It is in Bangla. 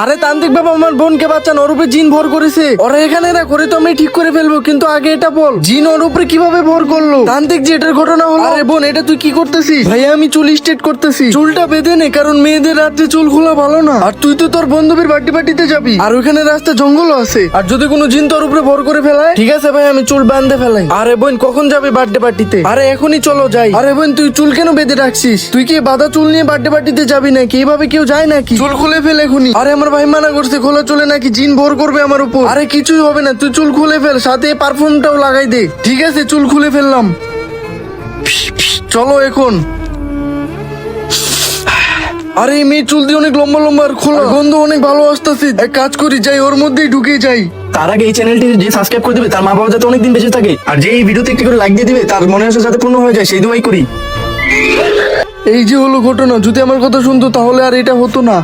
আরে তান্ত্রিক বাবা আমার বোনকে বাঁচান, ওর উপরে জিন ভর করেছে। ওরা এখানে না করে তো আমি ঠিক করে ফেলবো, কিন্তু আগে এটা বল জিন ওর উপরে কিভাবে ভর করলো? তান্ত্রিক যে এটার ঘটনা হলো। আরে বোন এটা তুই কি করতেছিস? ভাইয়া আমি চুল স্ট্রেট করতেছি। চুলটা বেঁধে নে, কারণ মেয়েদের রাত্রে চুল খোলা ভালো না। আর তুই তো তোর বান্ধবীর বার্থডে পার্টিতে যাবি, আর ওইখানে রাস্তা জঙ্গলও আছে। আর যদি কোনো জিন তোর উপরে ভর করে ফেলায়, ঠিক আছে ভাই আমি চুল বাঁধতে ফেলাই। আরে বোন কখন যাবি বার্থডে পার্টিতে? আরে এখনই চলো যাই। আরে বোন তুই চুল কেন বেঁধে রাখছিস? তুই কি বাঁধা চুল নিয়ে বার্থডে পার্টিতে যাবি নাকি? এইভাবে কেউ যায় নাকি? চুল খুলে ফেল এখনই। আরে আমার ভাই মানা করছে, খোলা চলে নাকি জিন ভর করবে আমার উপর। আরে কিছুই হবে না, তুই চুল খুলে ফেল, সাথে পারফিউমটাও লাগাই দে। ঠিক আছে চুল খুলে ফেললাম, চলো এখন। আরে এই মেয়ে চুল দিয়ে অনেক লম্বা লম্বা আর খোলা, গন্ধ অনেক ভালো আসতেছে। এক কাজ করি, যাই ওর মধ্যেই ঢুকে যাই। তার আগে এই চ্যানেলটি যে সাবস্ক্রাইব করে দিবে তার মা বাবা যাতে অনেকদিন বেঁচে থাকে, আর যে এই ভিডিওতে একটি করে লাইক দিয়ে দিবে তার মনে আশা যাতে পূর্ণ হয়ে যায়, সেই দোয়াই করি। এই যে হলো ঘটনা, যদি আমার কথা শুনতো তাহলে আর এটা হতো না।